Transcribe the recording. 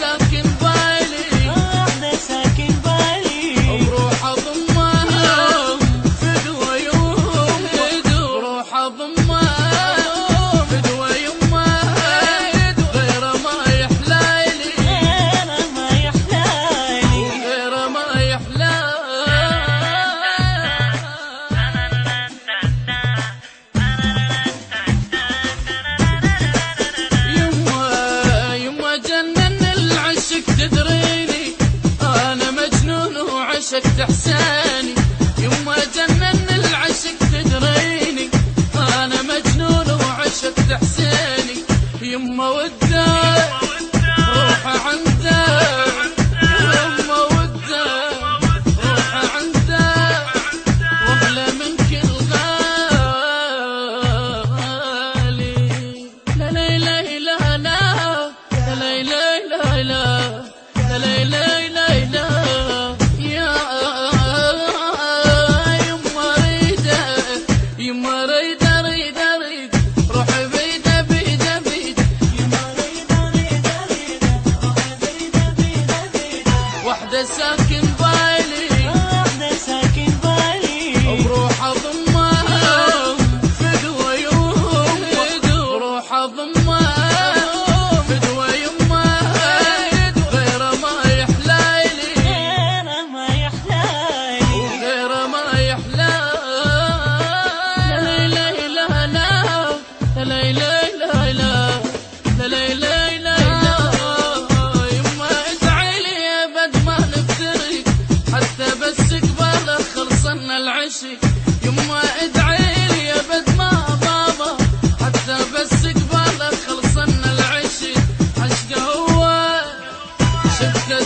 ساكن بالي، واحدة ساكن بالي، بروح اضمها فدوى يوم، بروح اضمها فدوى يمها، غير ما يحلالي، غير ما يحلالي، غير ما يحلالي. يما جنن العشق تدريني، انا مجنون وعشقت احساني. يما جنن العشق تدريني، انا مجنون وعشقت احساني. يما ودها روح عندها، يما ودها روح عندها، واغلى من كل غالي. لا لا لا لا لا لا لا لا لا لا لا لا لا يا يما ريدة، يما ريدة ريدة ريدة روح بيدة بيدة بيدة، يما ريدة ريدة ريدة روح بيدة بيدة بيدة، وحدة ساكن بالي، واحدة ساكن بالي، بروح اضمها فدوى يوم، بروح اضمها فدوى يمها، غير ما يحلالي، غير ما يحلالي، غير ما يحلالي. لا لا لا لا لا لا لا لا لا لا لا يما ادعي لي ابد ما نفترق، حتى بس قبالك خلصنا العشق. يما ادعي لي ابد ما بابا، حتى بس قبالك خلصنا العشق. عشقه هو شفته